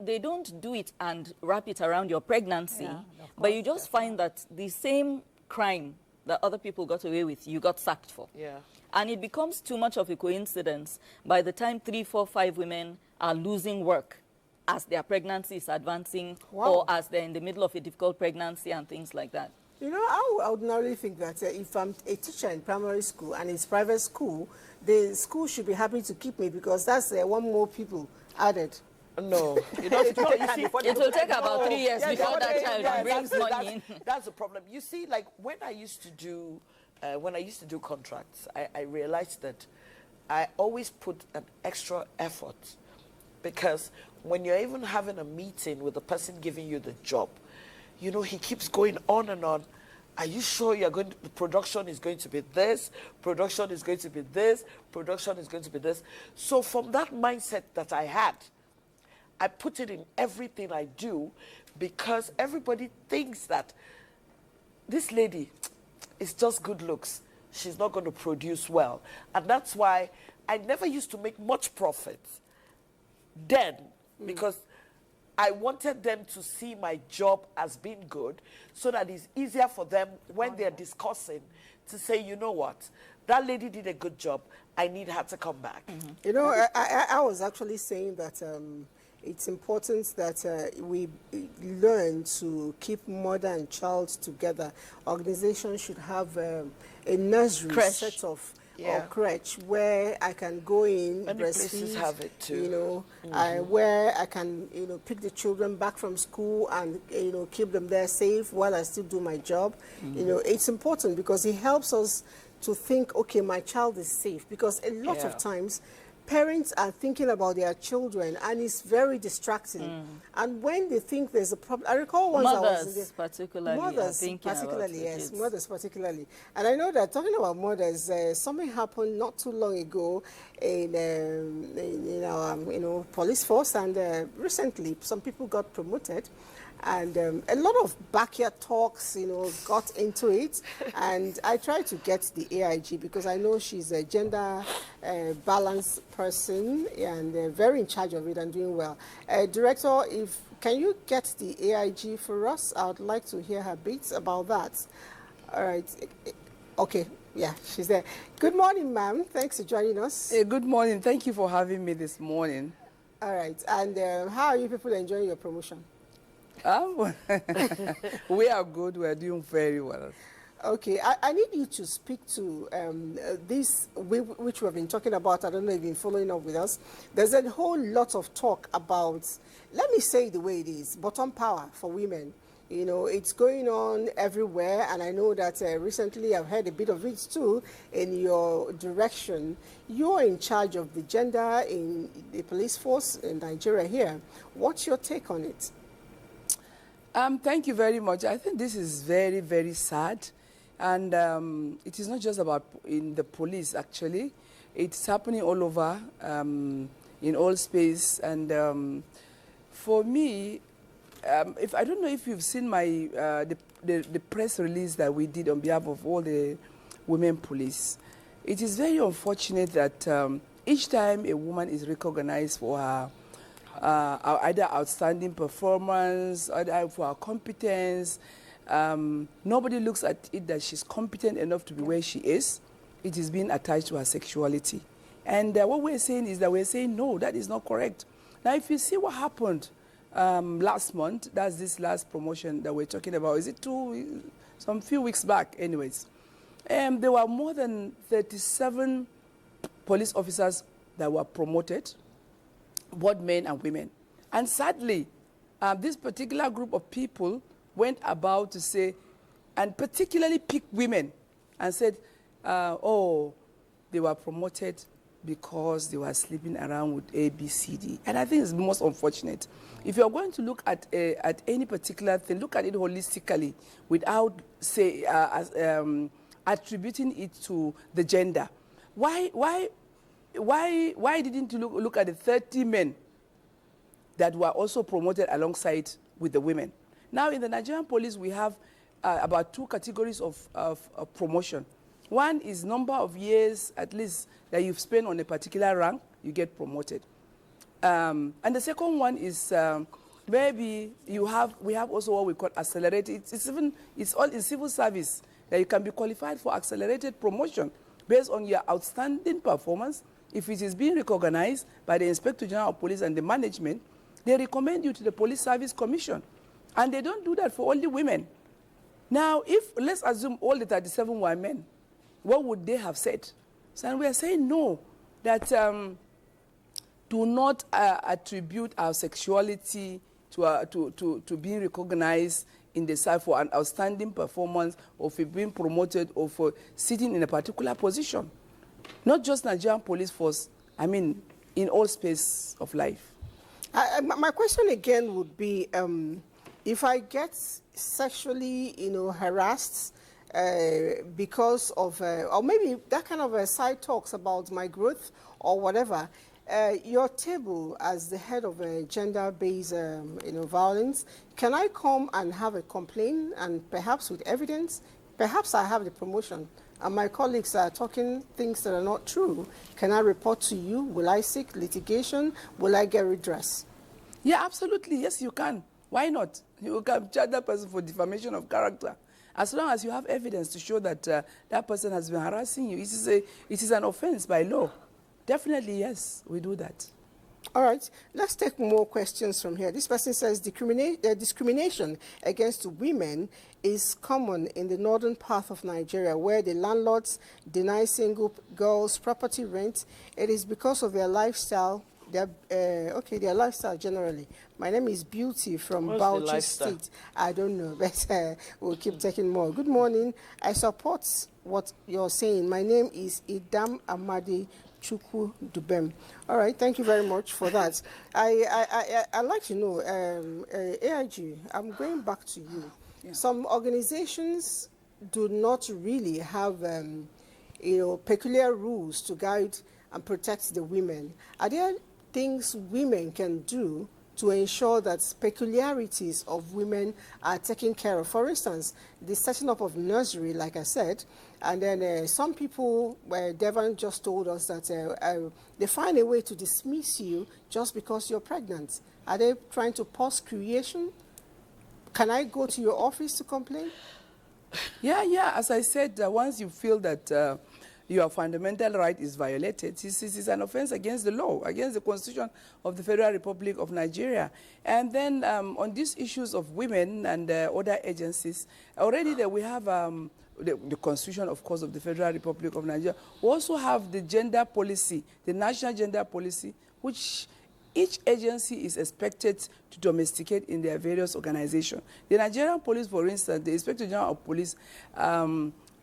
they don't do it and wrap it around your pregnancy. But you just find that the same crime that other people got away with, you got sacked for. Yeah. And it becomes too much of a coincidence by the time 3, 4, 5 women are losing work as their pregnancy is advancing, or as they're in the middle of a difficult pregnancy and things like that. You know, I would ordinarily think that if I'm a teacher in primary school and it's private school, the school should be happy to keep me because that's one more people added. No, you know, it's not, you see, It will take about 3 years before that child brings that's- money in. That's the problem. You see, like when I used to do contracts, I realized that I always put an extra effort because when you're even having a meeting with the person giving you the job, you know, he keeps going on and on. Are you sure you're going to, the production is going to be this, production is going to be this, production is going to be this? So from that mindset that I had, I put it in everything I do because everybody thinks that this lady is just good looks. She's not going to produce well. And that's why I never used to make much profit then because I wanted them to see my job as being good so that it's easier for them when they're discussing to say, you know what, that lady did a good job. I need her to come back. You know, I was actually saying that it's important that we learn to keep mother and child together. Organizations should have a nursery Creche. set of Yeah. or crèche where I can go in, Many places have it too. you know, where I can, you know, pick the children back from school and, you know, keep them there safe while I still do my job. You know, it's important because it helps us to think, okay, my child is safe. Because a lot of times, parents are thinking about their children and it's very distracting. And when they think there's a problem, I recall once I was in Mothers particularly are mothers thinking about particularly, the yes, kids. mothers particularly. And I know that talking about mothers, something happened not too long ago in our, you know, police force, and recently some people got promoted. And a lot of backyard talks, you know, got into it. And I tried to get the AIG because I know she's a gender balanced person and very in charge of it and doing well. Director, can you get the AIG for us? I would like to hear her bits about that. All right. Okay. Yeah, she's there. Good morning, ma'am. Thanks for joining us. Hey, good morning. Thank you for having me this morning. All right. And how are you people enjoying your promotion? We are good. We are doing very well. Okay, I need you to speak to this, which we have been talking about. I don't know if you've been following up with us. There's a whole lot of talk about, let me say it the way it is, bottom power for women. You know, it's going on everywhere, and I know that recently I've heard a bit of it too in your direction. You're in charge of the gender in the police force in Nigeria here. What's your take on it? Thank you very much. I think this is very, very sad. And it is not just about in the police, actually. It's happening all over, in all space. And for me, if I don't know if you've seen my the press release that we did on behalf of all the women police. It is very unfortunate that each time a woman is recognized for her either outstanding performance, or for her competence, nobody looks at it that she's competent enough to be where she is. It is being attached to her sexuality. And what we're saying is that we're saying, no, that is not correct. Now, if you see what happened last month, that's this last promotion that we're talking about. Is it some few weeks back, anyways? There were more than 37 police officers that were promoted, both men and women. And sadly, this particular group of people went about to say, and particularly picked women, and said, they were promoted because they were sleeping around with A, B, C, D. And I think it's most unfortunate. If you're going to look at any particular thing, look at it holistically without, say, attributing it to the gender. Why didn't you look at the 30 men that were also promoted alongside with the women? Now, in the Nigerian police, we have about 2 categories of promotion. One is number of years, at least, that you've spent on a particular rank, you get promoted. And the second one is maybe we have also what we call accelerated. It's all in civil service that you can be qualified for accelerated promotion based on your outstanding performance. If it is being recognized by the Inspector General of Police and the management, they recommend you to the Police Service Commission. And they don't do that for only women. Now, let's assume all the 37 were men, what would they have said? So we are saying no, that do not attribute our sexuality to being recognized in the side for an outstanding performance or for being promoted or for sitting in a particular position. Not just Nigerian police force, I mean, in all space of life. My question again would be, if I get sexually, harassed because of, or maybe that kind of a side talks about my growth or whatever, your table as the head of gender-based, violence, can I come and have a complaint and perhaps with evidence? Perhaps I have the promotion and my colleagues are talking things that are not true. Can I report to you? Will I seek litigation? Will I get redress? Yeah, absolutely. Yes, you can. Why not? You can charge that person for defamation of character. As long as you have evidence to show that that person has been harassing you, it is an offense by law. Definitely, yes, we do that. All right, let's take more questions from here. This person says discrimination against women is common in the northern part of Nigeria, where the landlords deny single girls property rent. It is because of their lifestyle. Their lifestyle generally. My name is Beauty from Bauchi State. I don't know, but we'll keep taking more. Good morning. I support what you're saying. My name is Idam Amadi Chukwu Dubem. All right, thank you very much for that. I'd like to know, AIG, I'm going back to you. Yeah. Some organizations do not really have, peculiar rules to guide and protect the women. Are there things women can do to ensure that peculiarities of women are taken care of? For instance, the setting up of nursery, like I said, and then some people, Devon just told us that they find a way to dismiss you just because you're pregnant. Are they trying to pause creation? Can I go to your office to complain? Yeah. As I said, once you feel that your fundamental right is violated, this is an offense against the law, against the Constitution of the Federal Republic of Nigeria. And then on these issues of women and other agencies, already that we have the Constitution, of course, of the Federal Republic of Nigeria. We also have the gender policy, the national gender policy, which each agency is expected to domesticate in their various organizations. The Nigerian police, for instance, the Inspector General of Police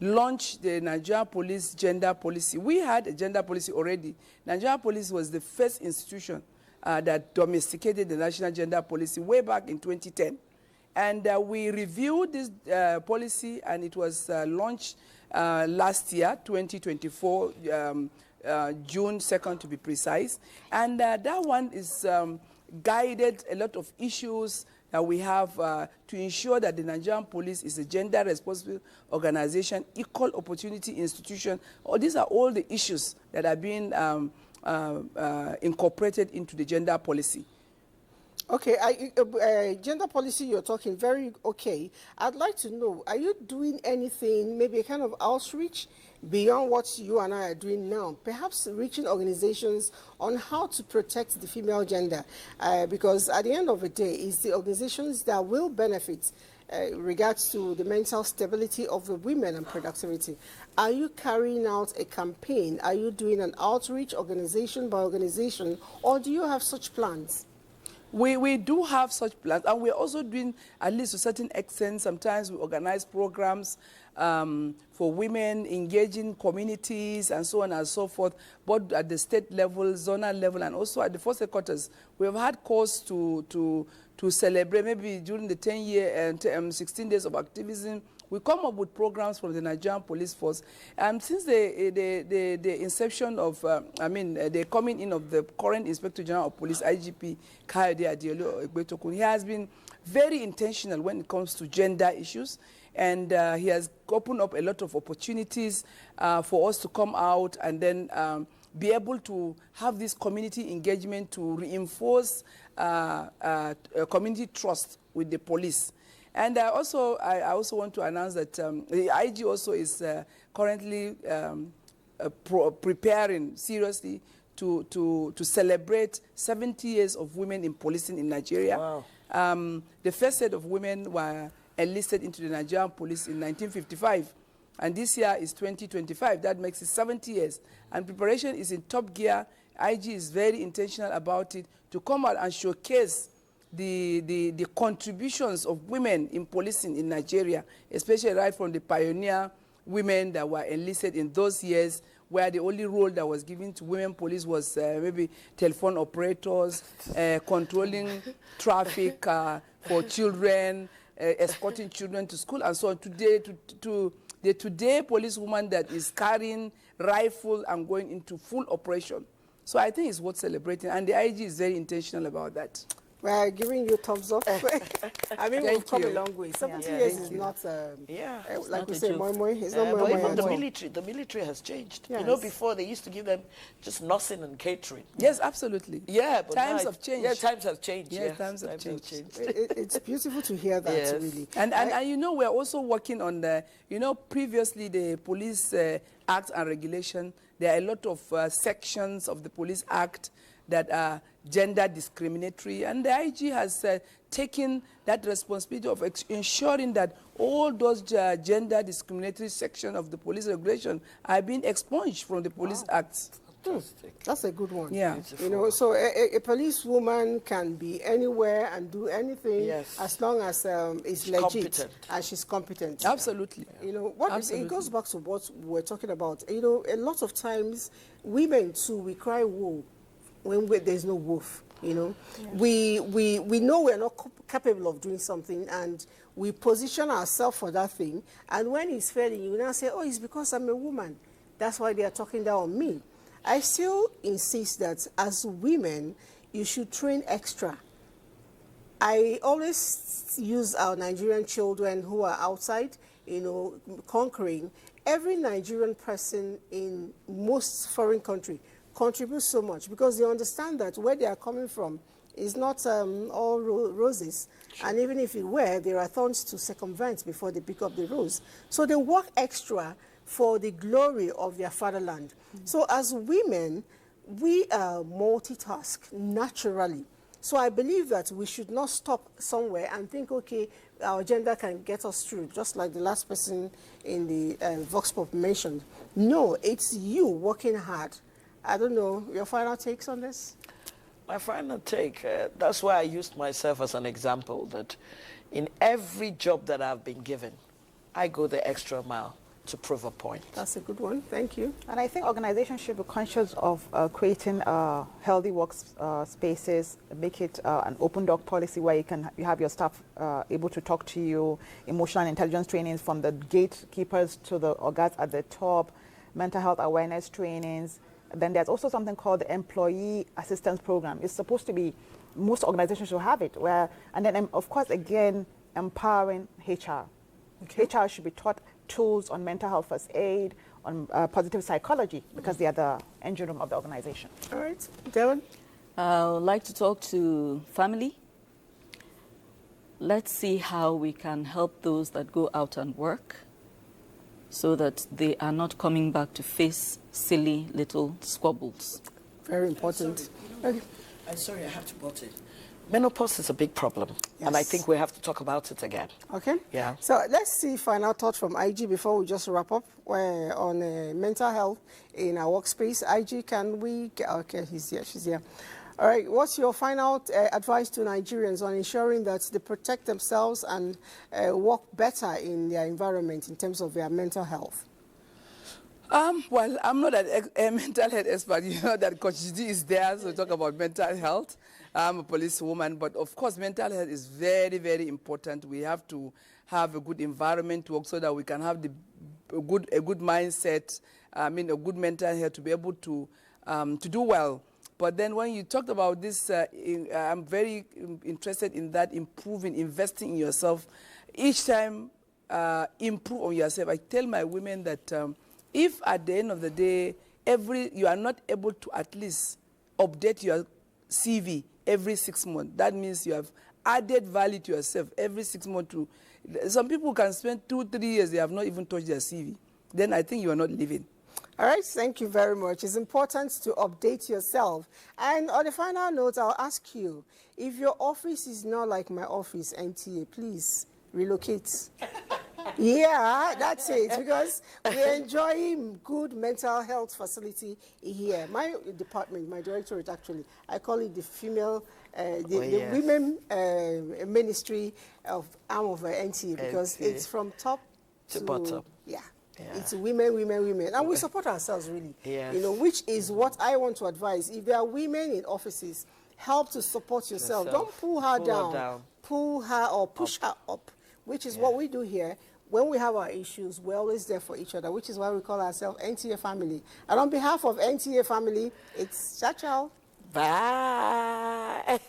launched the Nigerian Police Gender Policy. We had a gender policy already. Nigerian Police was the first institution that domesticated the National Gender Policy way back in 2010. And we reviewed this policy, and it was launched last year, 2024, June 2nd to be precise. And that one is guided a lot of issues that we have to ensure that the Nigerian police is a gender-responsible organization, equal opportunity institution. These are all the issues that are being incorporated into the gender policy. Okay, gender policy you're talking, very okay. I'd like to know, are you doing anything, maybe a kind of outreach beyond what you and I are doing now, perhaps reaching organizations on how to protect the female gender? Because at the end of the day, it's the organizations that will benefit regards to the mental stability of the women and productivity. Are you carrying out a campaign? Are you doing an outreach organization by organization, or do you have such plans? We do have such plans, and we're also doing, at least to a certain extent, sometimes we organize programs for women, engaging communities, and so on and so forth, both at the state level, zonal level, and also at the force headquarters. We have had calls to celebrate, maybe during the 10-year and 16 days of activism. We come up with programs from the Nigerian Police Force. And since the inception of, the coming in of the current Inspector General of Police, IGP Kayode Adeolu Egbetokun, he has been very intentional when it comes to gender issues. And he has opened up a lot of opportunities for us to come out and then be able to have this community engagement to reinforce community trust with the police. And I also want to announce that the IG also is currently preparing seriously to celebrate 70 years of women in policing in Nigeria. Wow. The first set of women were enlisted into the Nigerian police in 1955. And this year is 2025. That makes it 70 years. And preparation is in top gear. IG is very intentional about it to come out and showcase the contributions of women in policing in Nigeria, especially right from the pioneer women that were enlisted in those years, where the only role that was given to women police was maybe telephone operators, controlling traffic for children, escorting children to school, and so on. Today, to the today policewoman that is carrying rifle and going into full operation. So I think it's worth celebrating, and the IG is very intentional about that. We're giving you thumbs up. I mean, we've come a long way. 70 years is not, like we say, moi moi. It's not moi moi. Even the military has changed. Yes. You know, before they used to give them just nursing and catering. Yes, absolutely. Yeah, but times have changed. Yeah, times have changed. Yes, times have changed. It's beautiful to hear that, yes. really. And you know, we're also working on the, you know, previously the Police Act and Regulation, there are a lot of sections of the Police Act that are gender discriminatory, and the IG has taken that responsibility of ensuring that all those gender discriminatory sections of the police regulation are being expunged from the Police Acts. That's a good one. Yeah. Beautiful. You know, so a policewoman can be anywhere and do anything, yes, as long as it's legit competent. And she's competent. Absolutely. You know, it goes back to what we're talking about. You know, a lot of times women too, we cry woe when there's no wolf. You know, yeah. we know we're not capable of doing something, and we position ourselves for that thing. And when it's failing, you now say, oh, it's because I'm a woman. That's why they are talking down on me. I still insist that as women, you should train extra. I always use our Nigerian children who are outside, you know, conquering. Every Nigerian person in most foreign country contributes so much because they understand that where they are coming from is not all roses. Sure. And even if it were, there are thorns to circumvent before they pick up the rose. So they work extra for the glory of their fatherland. Mm-hmm. So as women, we multitask naturally. So I believe that we should not stop somewhere and think, okay, our gender can get us through, just like the last person in the Vox Pop mentioned. No, it's you working hard. I don't know, your final takes on this? My final take, that's why I used myself as an example, that in every job that I've been given, I go the extra mile to prove a point. That's a good one. Thank you. And I think organizations should be conscious of creating healthy work spaces, make it an open door policy where you have your staff able to talk to you, emotional intelligence trainings from the gatekeepers to the organs at the top, mental health awareness trainings. Then there's also something called the Employee Assistance Program. It's supposed to be, most organizations should have it, and then of course, again, empowering HR. Okay. HR should be taught tools on mental health first aid, on positive psychology, because they are the engine room of the organization. All right, Darren? I would like to talk to family. Let's see how we can help those that go out and work so that they are not coming back to face silly little squabbles. Very important. I'm sorry, I have to butt in. Menopause is a big problem, yes, and I think we have to talk about it again. Okay. Yeah. So let's see final thought from IG before we just wrap up on mental health in our workspace. IG, can we get, okay, he's here, she's here. All right, what's your final advice to Nigerians on ensuring that they protect themselves and work better in their environment in terms of their mental health? Well, I'm not a mental health expert. You know that Coach G is there to talk about mental health. I'm a policewoman, but of course, mental health is very, very important. We have to have a good environment to work so that we can have a good mindset. I mean, a good mental health to be able to do well. But then when you talked about this, I'm very interested in that investing in yourself. Each time, improve on yourself. I tell my women that if at the end of the day, you are not able to at least update your CV every 6 months, that means you have added value to yourself every 6 months. Some people can spend 2-3 years, they have not even touched their CV. Then I think you are not living. All right, thank you very much. It's important to update yourself. And on the final note, I'll ask you, if your office is not like my office, NTA, please relocate. Yeah, that's it, because we enjoy good mental health facility here. My department, my directorate actually, I call it the female, the women ministry of arm of NTA, because it's from top to bottom. Yeah. It's women, women, women. And we support ourselves, really. Yes. You know, which is what I want to advise. If there are women in offices, help to support yourself. Don't pull her down. Pull her or push her up, which is what we do here. When we have our issues, we're always there for each other, which is why we call ourselves NTA family. And on behalf of NTA family, it's ciao, ciao. Bye.